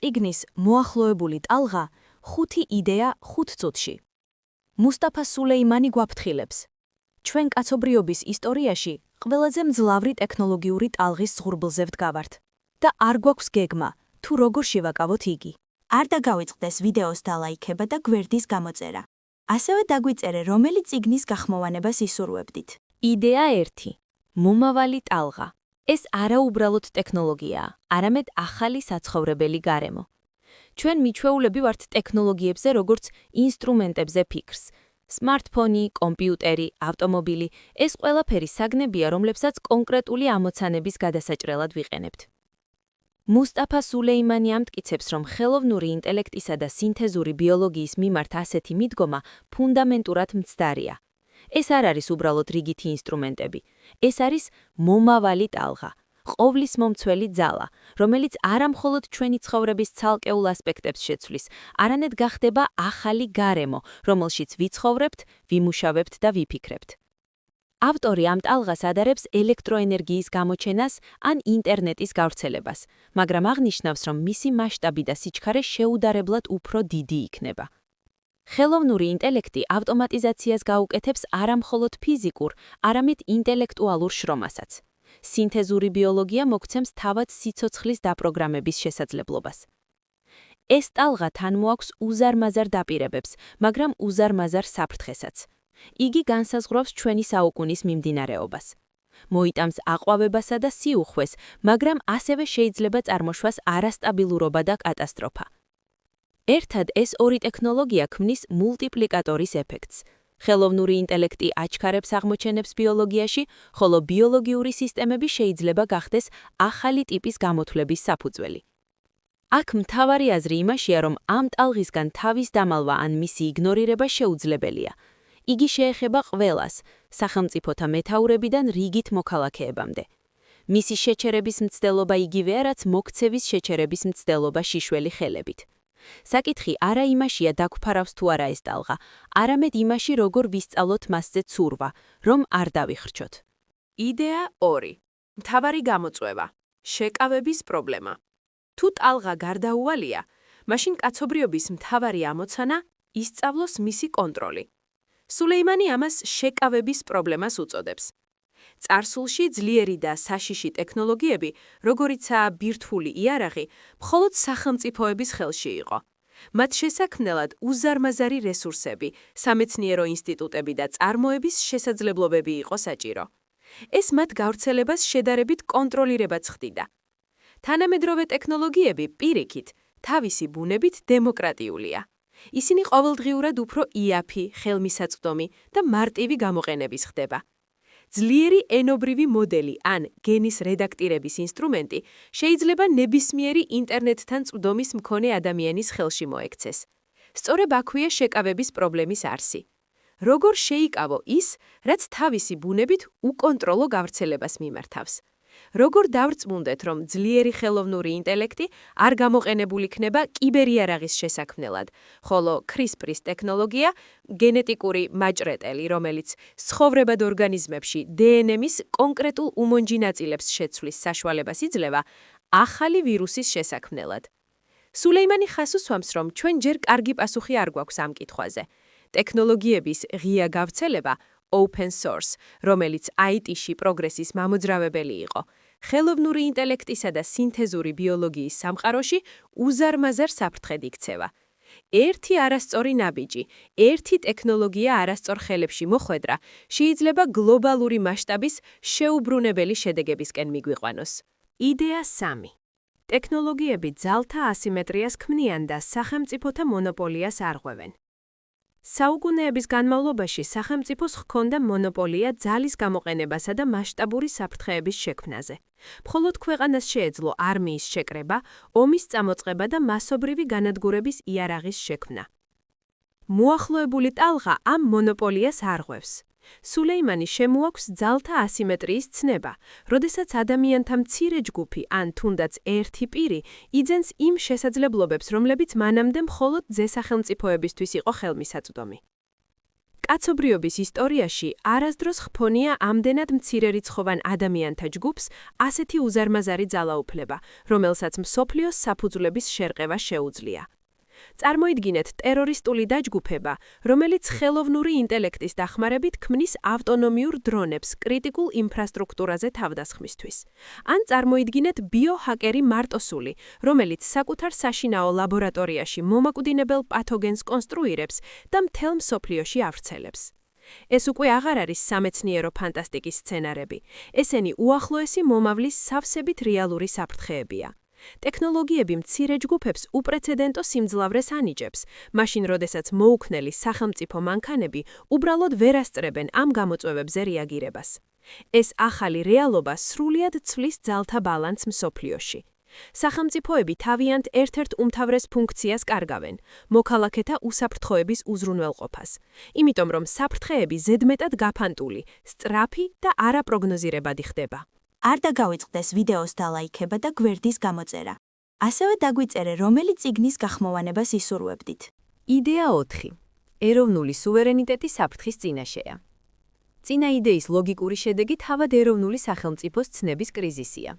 წიგნის მოახლოებული ტალღა 5 იდეა 5 წუთში. მუსტაფა სულეიმანი გვაფრთხილებს. ჩვენ კაცობრიობის ისტორიაში ყველაზე მძლავრი ტექნოლოგიური ტალღის ზღურბლზე ვდგავართ და არ გვაქვს გეგმა, თუ როგორ შევაკავოთ იგი. არ დაგავიწყდეს ვიდეოს დალაიქება და გვერდის გამოწერა. ასევე დაგვიწერე, რომელი წიგნის გახმოვანებას ისურვებდით. იდეა 1. მომავალი ტალღა. ეს არაუბრალოდ ტექნოლოგიაა, არამედ ახალი საცხოვრებელი გარემო. ჩვენ მიჩვეულები ვართ ტექნოლოგიებზე, როგორც ინსტრუმენტებზე ფიქრს. სმარტფონი, კომპიუტერი, ავტომობილი, ეს ყველაფერი საგნებია, რომლებსაც კონკრეტული ამოცანების გადასაჭრელად ვიყენებთ. მუსტაფა სულეიმანი ამტკიცებს, რომ ხელოვნური ინტელექტისა და სინთეზური ბიოლოგიის მიმართ ასეთი მიდგომა ფუნდამენტურად მცდარია. ეს არ არის უბრალოდ რიგითი ინსტრუმენტები. ეს არის მომავალი ტალღა, ყოვლის მომცველი ძალა, რომელიც არა მხოლოდ ჩვენი ცხოვრების ცალკეულ ასპექტებს შეცვლის, არამედ გახდება ახალი გარემო, რომელშიც ვიცხოვრებთ, ვიმუშავებთ და ვიფიქრებთ. ავტორი ამ ტალღას ადარებს ელექტროენერგიის გამოჩენას ან ინტერნეტის გავრცელებას, მაგრამ აღნიშნავს, რომ მისი მასშტაბი და სიჩქარე შეუდარებლად უფრო დიდი იქნება. ხელოვნური ინტელექტი ავტომატიზაციას გაუკეთებს არა მხოლოდ ფიზიკურ, არამედ ინტელექტუალურ შრომასაც. სინთეზური ბიოლოგია მოგცემს თავად სიცოცხლის დაპროგრამების შესაძლებლობას. ეს ტალღა თან მოაქვს უზარმაზარ დაპირებებს, მაგრამ უზარმაზარ საფრთხესაც. იგი განსაზღვრავს ჩვენი საუკუნის მიმდინარეობას. მოიტანს აყვავებასა და სიუხვეს, მაგრამ ასევე შეიძლება წარმოშვას არასტაბილურობა და კატასტროფა. ერთად ეს ორი ტექნოლოგია ქმნის მულტიპლიკატორის ეფექტს. ხელოვნური ინტელექტი აჩქარებს აღმოჩენებს ბიოლოგიაში, ხოლო ბიოლოგიური სისტემები შეიძლება გახდეს ახალი ტიპის გამოთვლების საფუძველი. აქ მთავარი აზრი იმაშია, რომ ამ ტალღისგან თავის დამალვა ან მისი იგნორირება შეუძლებელია. იგი შეეხება ყველას, სახელმწიფოთა მეთაურებიდან რიგით მოქალაქეებამდე. მისი შეჩერების მცდელობა იგივეა, რაც მოქცევის შეჩერების მცდელობა შიშველი ხელებით. საკითხი არა იმაშია დაგვფარავს თუ არა ეს ტალღა, არამედ იმაში, როგორ ვისწავლოთ მასზე ცურვა, რომ არ დავიხრჩოთ. იდეა 2. მთავარი გამოწვევა. შეკავების პრობლემა. თუ ტალღა გარდაუვალია, მაშინ კაცობრიობის მთავარი ამოცანა ისწავლოს მისი კონტროლი. სულეიმანი ამას შეკავების პრობლემას უწოდებს. წარსულში ძლიერი და საშიში ტექნოლოგიები, როგორიცაა ბირთვული იარაღი, მხოლოდ სახელმწიფოების ხელში იყო. მათ შესაქმნელად უზარმაზარი რესურსები, სამეცნიერო ინსტიტუტები და წარმოების შესაძლებლობები იყო საჭირო. ეს მათ გავრცელებას შედარებით კონტროლირებაც ხდიდა. თანამედროვე ტექნოლოგიები პირიქით, თავისი ბუნებით დემოკრატიულია. ისინი ყოველდღიურად უფრო იაფი, ხელმისაწვდომი და მარტივი გამოყენების ხდება. ძლიერი ენობრივი მოდელი ან გენის რედაქტირების ინსტრუმენტი შეიძლება ნებისმიერი ინტერნეტთან წვდომის მქონე ადამიანის ხელში მოექცეს. სწორედ აქვეა შეკავების პრობლემის არსი. როგორ შეიკავო ის, რაც თავისი ბუნებით უკონტროლო გავრცელებას მიმართავს? როგორ დავრწმუნდეთ, რომ ძლიერი ხელოვნური ინტელექტი არ გამოყენებულ იქნება კიბერიარაღის შესაქმნელად, ხოლო CRISPR-ის ტექნოლოგია, გენეტიკური მაჭრეტელი, რომელიც ცხოვრებად ორგანიზმებში DNM-ის კონკრეტულ უმონჯი ნაწილებს შეცვლის საშუალებას იძლევა, ახალი ვირუსის შესაქმნელად. სულეიმანი ხას უსვამს, რომ ჩვენ ჯერ კარგი პასუხი არ გვაქვს ამ კითხვაზე. ტექნოლოგიების ღია გავრცელება open source, რომელიც IT-ში პროგრესის მამოძრავებელი იყო, ხელოვნური ინტელექტისა და სინთეზური ბიოლოგიის სამყაროში უზარმაზარ საფრთხედ იქცევა. ერთი არასწორი ნაბიჯი, ერთი ტექნოლოგია არასწორ ხელებში მოხვედრა, შეიძლება გლობალური მასშტაბის შეუბრუნებელი შედეგებისკენ მიგვიყვანოს. იდეა 3. ტექნოლოგიები ძალთა ასიმეტრიას ქმნიან და სახელმწიფოთა მონოპოლიას არღვევენ. საუკუნეების განმავლობაში სახელმწიფოს ჰქონდა მონოპოლია ძალის გამოყენებასა და მასშტაბური საფრთხეების შექმნაზე. მხოლოდ ქვეყანას შეეძლო არმიის შეკრება, ომის წამოწყება და მასობრივი განადგურების იარაღის შექმნა. მოახლოებული ტალღა ამ მონოპოლიას არღვევს. სულეიმანი შემოაქვს ძალთა ასიმეტრიის ცნება, როდესაც ადამიანთა მცირე ჯგუფი ან თუნდაც ერთი პირი იძენს იმ შესაძლებლობებს, რომლებიც მანამდე მხოლოდ ძესახელმწიფოებისთვის იყო ხელმისაწვდომი. კაცობრიობის ისტორიაში არასდროს ხფონია ამდენად მცირერიცხოვან ადამიანთა ჯგუფს ასეთი უზარმაზარი ძალაუფლება, რომელსაც მსოფლიოს საფუძვლების შერყევა შეუძლია. წარმოიდგინეთ ტერორისტული დაჯგუფება, რომელიც ხელოვნური ინტელექტის დახმარებით ქმნის ავტონომიურ დრონებს კრიტიკულ ინფრასტრუქტურაზე თავდასხმისთვის. ან წარმოიდგინეთ ბიოჰაკერი მარტოსული, რომელიც საკუთარ საშინაო ლაბორატორიაში მომაკვდინებელ პათოგენს კონსტრუირებს და მთელ მსოფლიოში ავრცელებს. ეს უკვე აღარ არის სამეცნიერო ფანტასტიკის სცენარები. ესენი უახლოესი მომავლის სავსებით რეალური საფრთხეებია. ტექნოლოგიები მცირე ჯგუფებს უპრეცედენტო სიმძლავრეს ანიჭებს, მაშინ როდესაც მოუქნელი სახელმწიფო მანქანები უბრალოდ ვერ ასწრებენ ამ გამოწვევებზე რეაგირებას. ეს ახალი რეალობა სრულად ცვლის ძალთა ბალანსს მსოფლიოში. სახელმწიფოები თავიანთ ერთ-ერთ უმთავრეს ფუნქციას კარგავენ, მოქალაქეთა უსაფრთხოების უზრუნველყოფას. იმიტომ რომ საფრთხეები ზედმეტად გაფანტული, სწრაფი და არაპროგნოზირებადი ხდება. არ დაგავიწყდეს ვიდეოს დალაიქება და გვერდის გამოწერა. ასევე დაგვიწერე, რომელი წიგნის გახმოვანებას ისურვებდით. იდეა 4. ეროვნული სუვერენიტეტი საფრთხის წინაშეა. წინა იდეის ლოგიკური შედეგი თავად ეროვნული სახელმწიფოს ცნების კრიზისია.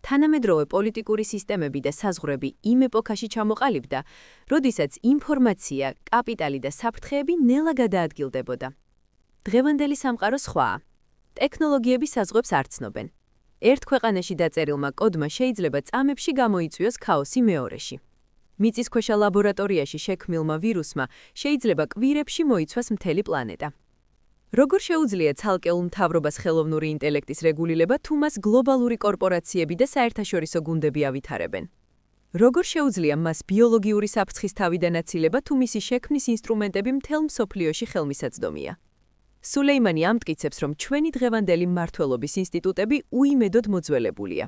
თანამედროვე პოლიტიკური სისტემები და საზღვრები იმ ეპოქაში ჩამოყალიბდა, როდესაც ინფორმაცია, კაპიტალი და საფრთხეები ნელა გადაადგილდებოდა. დღევანდელი სამყარო სხვაა. ტექნოლოგიები საზღვრებს არ ცნობენ. ერთ ქვეყანაში დაწერილმა კოდმა შეიძლება წამებში გამოიწვიოს ქაოსი მეორეში. მიწისქვეშა ლაბორატორიაში შექმნილმა ვირუსმა შეიძლება კვირებში მოიცვას მთელი პლანეტა. როგორ შეუძლია ცალკეულ მთავრობას ხელოვნური ინტელექტის რეგულირება, თუ მას გლობალური კორპორაციები და საერთაშორისო გუნდები ავითარებენ? როგორ შეუძლია მას ბიოლოგიური საფრთხის თავიდან აცილება, თუ მისი შექმნის ინსტრუმენტები მთელ მსოფლიოში ხელმისაწვდომია? სულეიმანი ამტკიცებს, რომ ჩვენი დღევანდელი მმართველობის ინსტიტუტები უიმედოდ მოძველებულია.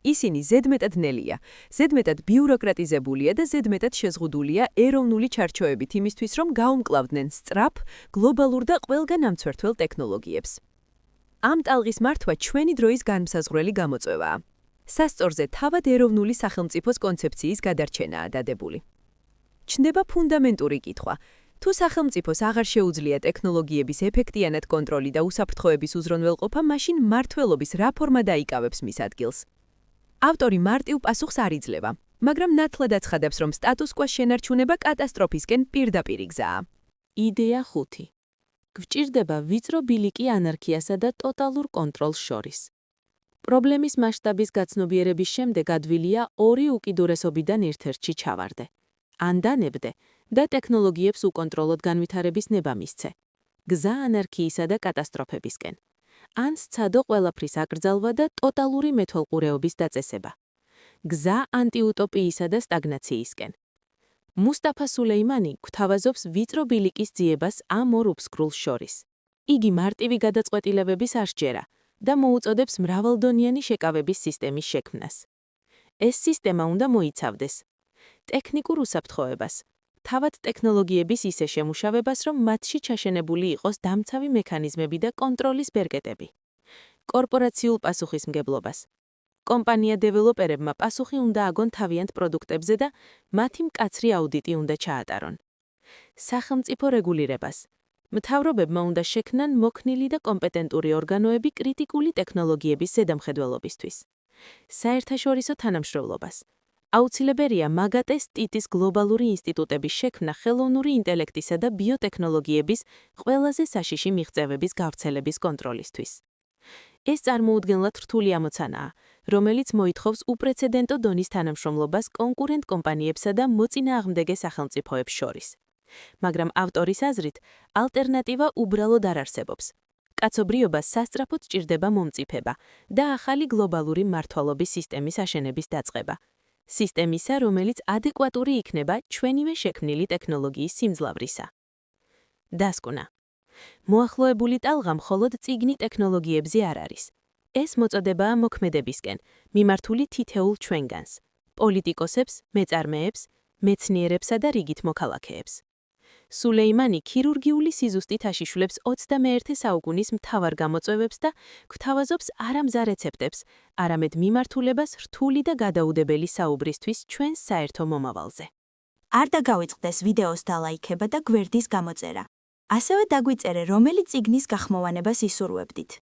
ისინი ზედმეტად ნელია, ზედმეტად ბიუროკრატიზებულია და ზედმეტად შეზღუდულია ეროვნული ჩარჩოებით იმისთვის, რომ გაუმკლავდნენ სწრაფ, გლობალურ და ყველგან ამცვერთველ ტექნოლოგიებს. ამ ტალღის მართვა ჩვენი დროის განმსაზღვრელი გამოწვევაა. სასწორზე თავად ეროვნული სახელმწიფოს კონცეფციის გადარჩენაა დადებული. ჩნდება ფუნდამენტური კითხვა. თუ სახელმწიფოს აღარ შეუძლია ტექნოლოგიების ეფექტიანად კონტროლი და უსაფრთხოების უზრუნველყოფა, მაშინ მმართველობის რა ფორმა დაიკავებს მის ადგილს? ავტორი მარტივ პასუხს არ იძლევა, მაგრამ ნათლად აცხადებს, რომ სტატუს-კვოს შენარჩუნება კატასტროფისკენ პირდაპირ გზაა. იდეა 5. გვჭირდება ვიწრო ბილიკი ანარქიასა და ტოტალურ კონტროლს შორის. პრობლემის მასშტაბის გაცნობიერების შემდეგ ადვილია ორი უკიდურესობიდან ერთ-ერთში ჩავარდე. ან დანებდე და ტექნოლოგიებს უკონტროლოდ განვითარების ნება მისცე. გზა ანარქიისა და კატასტროფებისკენ. ან სცადო ყველაფრის აკრძალვა და ტოტალური მეთვალყურეობის დაწესება. გზა ანტიუტოპიისა და სტაგნაციისკენ. მუსტაფა სულეიმანი გვთავაზობს ვიწრო ბილიკის ძიებას ამ ორ უბსკრულს შორის. იგი მარტივი გადაწყვეტილებების არ სჯერა და მოუწოდებს მრავალდონიანი შეკავების სისტემის შექმნას. ეს სისტემა უნდა მოიცავდეს ტექნიკურ უსაფრთხოებას, თავად ტექნოლოგიების ისე შემუშავებას, რომ მათში ჩაშენებული იყოს დამცავი მექანიზმები და კონტროლის ბერკეტები. კორპორაციულ პასუხისმგებლობას. კომპანია დეველოპერებმა პასუხი უნდა აგონ თავიანთ პროდუქტებზე და მათი მკაცრი აუდიტი უნდა ჩაატარონ. სახელმწიფო რეგულირებას. მთავრობებმა უნდა შექმნან მოქნილი და კომპეტენტური ორგანოები კრიტიკული ტექნოლოგიების ზედამხედველობისთვის. საერთაშორისო თანამშრომლობას. აუცილებელია მაგატეს ტიტის გლობალური ინსტიტუტების შექმნა ხელოვნური ინტელექტისა და ბიოტექნოლოგიების ყველაზე საშიში მიღწევების გავრცელების კონტროლისთვის. ეს წარმოუდგენლად რთული ამოცანაა, რომელიც მოითხოვს უპრეცედენტო დონის თანამშრომლობას კონკურენტ კომპანიებსა და მოწინააღმდეგე სახელმწიფოებს შორის. მაგრამ ავტორის აზრით, ალტერნატივა უბრალოდ არ არსებობს. კაცობრიობას სასწრაფოდ სჭირდება მომწიფება და ახალი გლობალური მმართველობის სისტემის აშენების დაწყება. სისტემისა, რომელიც ადეკვატური იქნება ჩვენივე შექმნილი ტექნოლოგიის სიმძლავრისა. დასკვნა. მოახლოებული ტალღა მხოლოდ წიგნი ტექნოლოგიებზე არ არის. ეს მოწოდებაა მოქმედებისკენ, მიმართული თითეულ ჩვენგანს, პოლიტიკოსებს, მეწარმეებს, მეცნიერებსა და რიგით მოქალაქეებს. სულეიმანი ქირურგიული სიზუსტით აშიშვლებს 21 საუკუნის მთავარ გამოწვევებს და გვთავაზობს არა მზა რეცეპტებს, არამედ მიმართულებას რთული და გადაუდებელი საუბრისთვის ჩვენს საერთო მომავალზე. არ დაგავიწყდეს ვიდეოს დალაიქება და გვერდის გამოწერა. ასევე დაგვიწერე, რომელი წიგნის გახმოვანებას ისურვებდით.